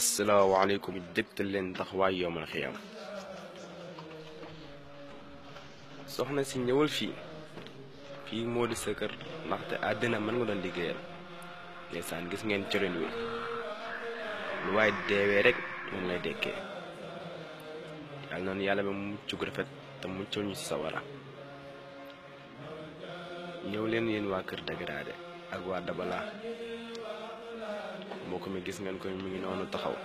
asalaamaaleykum dégtal leen taxawaay yowmal xiyaam soxna si ñëwal fii moo di sa kër ndaxte àddina mën nga doon liggéeyal ndeysaan gis ngeen colin wi lu waaye deewee rek moom lay dekkee yàlla noonu yàlla ba mu mucc gu rafet te muccal ñu ci sawara ñëw leen yéen waa kër Dagaraade ak waa Dabala mbokk mi gis ngeen ko mi ngi noonu taxaw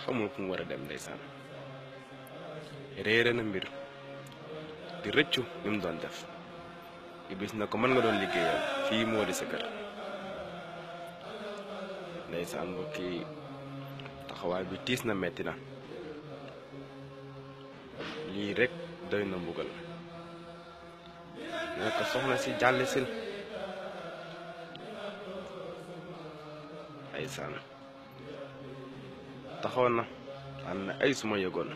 xamul fu mu war a dem ndeysaan réere na mbir di rëccu li mu doon def Iblis na ko mën nga doon liggéeyal fii moo di sa kër ndeysaan mbokki taxawaay bi tiis na metti na lii rek doy na mbugal ne ko soxna si jàll sil ndeysaan taxaw na am na ay suma yëgoon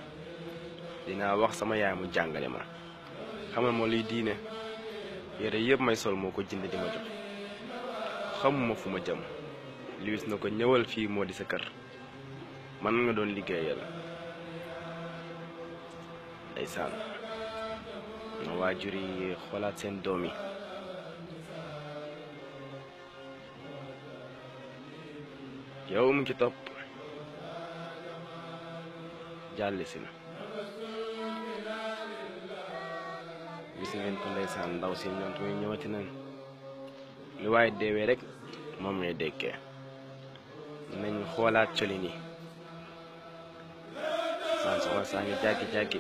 dinaa wax sama yaay mu jàngale ma xamal moo liy diine yére yëpp may sol moo ko jënd di ma jox xamuma fu ma jëm liwis na ko ñëwal fii moo di sa kër man nga doon liggéeyal ndeysaan na waajur yi xoolaat seen doom yi yow mu ci topp jàlli si na gis ngeen ko ndeysaan ndaw si ñoom tamit ñëwati nañ lu waaye deewee rek moom ngay dekkee nañ xoolaat colin yi saan soxna saa ngi jàggi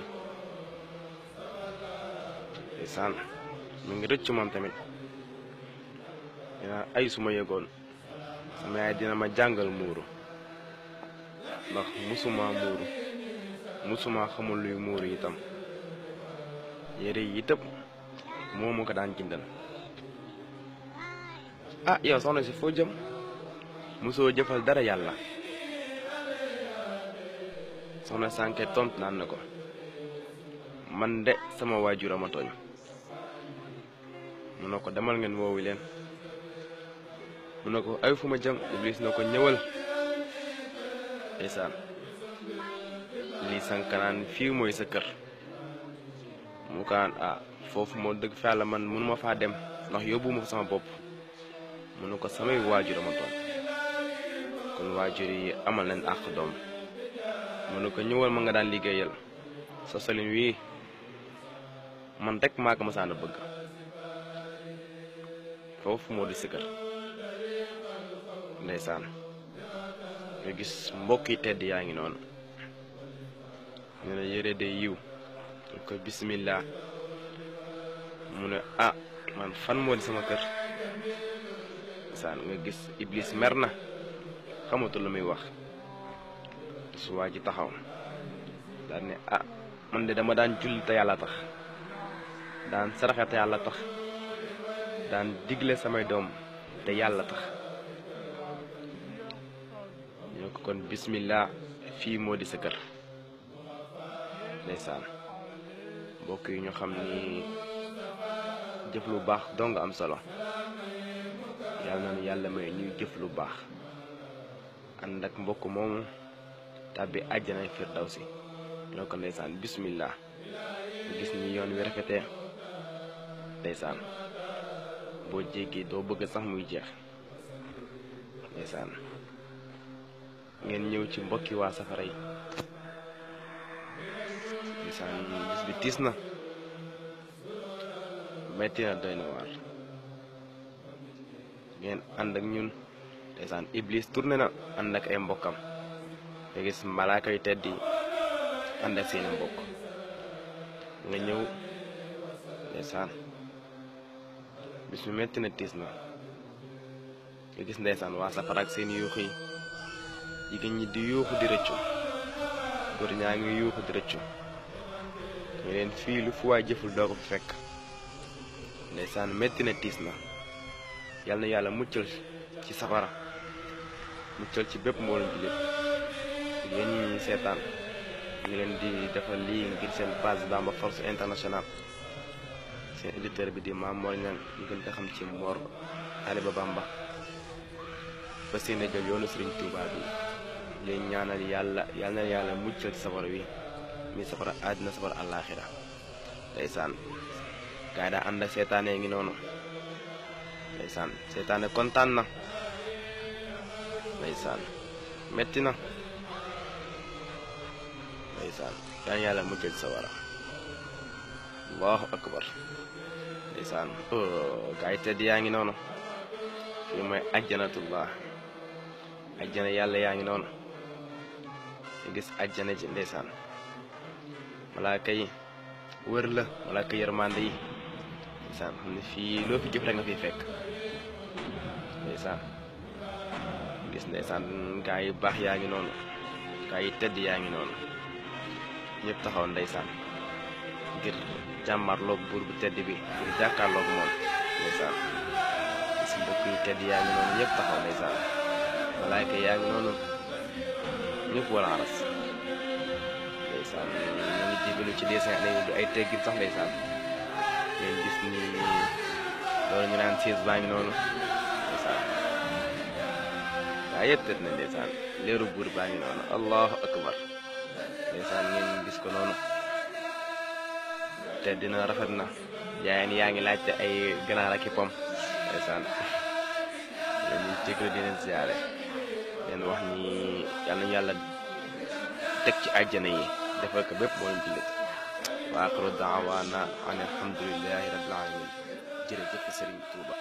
ndeysaan mu ngi rëcc moom tamit dinaa ay suma yëgoon sama yaay dina ma jàngal muuru ndax musuma xamul luy muuru itam yére yi itam moo ma ko daan jëndal ah yow soxna si foo jëm musoo jëfal dara yàlla soxna sànke tontu naan na ko man de sama waajur ma tooñ mu ne ko demal ngeen woowu leen mu ne ko ay fu ma jëm Iblis na ko ñëwal ndeysaan lii sankanaan fii mooy sa kër mu kaan foofu moo dëgg fa yàlla man mënuma faa dem ndax yóbbuma fa sama bopp mu ne ko samay waajur ma tooñ kon waajur yi amal nañ àq doom mu ne ko ñëwal ma nga daan liggéeyal sa solin wii man rek maa ko masaan a bëgg foofu moo di sa kër ndeysaan nga gis mbokk yi tedd yaa ngi noonu ñu ne yére de yiw ñu ko bismillah mu ne man fan moo di sama kër ndeysaan nga gis Iblis mer na xamatul lu muy wax su waa ji taxaw daal ne man de dama daan julli te yàlla tax daan saraxe te yàlla tax daan digle samay doom te yàlla tax ñoo ko kon bismillah fii moo di sa kër ndeysaan mbokk yi ñu xam ni jëf lu baax dong am solo yàlla na yàlla may ñuy jëf lu baax ànd ak mbokk moomu tàbbi àjjanay firdawsi ñoo ko ndeysaan bismillah gis ni yoon wi rafetee ndeysaan boo jéggee doo bëgg sax muy jeex ndeysaan ngeen ñëw ci mbokki waa safara yi ndeysaan gis bi tiis na metti na doy na waar ngeen ànd ak ñun ndeysaan Iblis tourné na ànd ak ay mbokkam nga gis malaaka yu tedd yi ànd ak seeni mbokk nga ñëw ndeysaan bis mi metti na tiis na nga gis ndeysaan waa safara ak seen yuuxu yi jigéen ñi di yuuxu di rëccu góor ñaa ngi yuuxu di rëccu ñu leen fii lu fu waay jëful doo ko fi fekk ndeysaan metti na tiis na yal na yàlla muccal ci safara muccal ci bépp mboolum bi lépp yéen ñi seetaan ñu leen di defal lii ngir seen page Bamba Force Internationale seen éditeur bi di Mame Mor Niang ñu gën ko xam ci Mor Talibé Bamba fas yéene jël yoonu Sëriñ Tuubaa bi leen ñaanal yàlla na yàlla muccal ci safara wi mi safara àddina safara àllaaxira ndeysaan gaay daa ànd ak seetaane ngi noonu ndeysaan seetaane kontaan na ndeysaan metti na ndeysaan yàlla muccal ci safara allahu akbar ndeysaan gaay tedd yaa ngi noonu fii mooy ajjanatullah ajjana yàlla yaa ngi noonu ñu gis ajjana ji ndeysaan malaaka yi wër la malaaka yërmande yi ndeysaan xam ne fii loo fi jëf rek nga fiy fekk ndeysaan gis ndeysaan gaa yi baax yaa ngi noonu gaa yi tedd yaa ngi noonu ñëpp taxaw ndeysaan ngir jàmmarloog buur bu tedd bi ngir jàkkaarloog moom ndeysaan gis mbokk yi tedd yaa ngi noonu ñëpp taxaw ndeysaan malaaka yaa ngi noonu ñëpp wala aras ndeysaan ñu ngi jégalu ci dessin ne du ay teggin sax ndeysaan ngeen gis ni loolu ñu naan siis baa ngi noonu ndeysaan gaa yëpp tëdd na ndeysaan leeru buur baa ngi noonu allahu akbar ndeysaan ngeen gis ko noonu te dina rafet na yaayeen yaa ngi laajte ay ganaar ak i pom ndeysaan leen ñu jégalu di leen siyaare leen wax ni yal nañu yàlla teg ci àjjana yi defal ko bépp moo jullit wa axiru daawaana an alhamdulillahi rabbil alamin jërëjëf Sëriñ Tuuba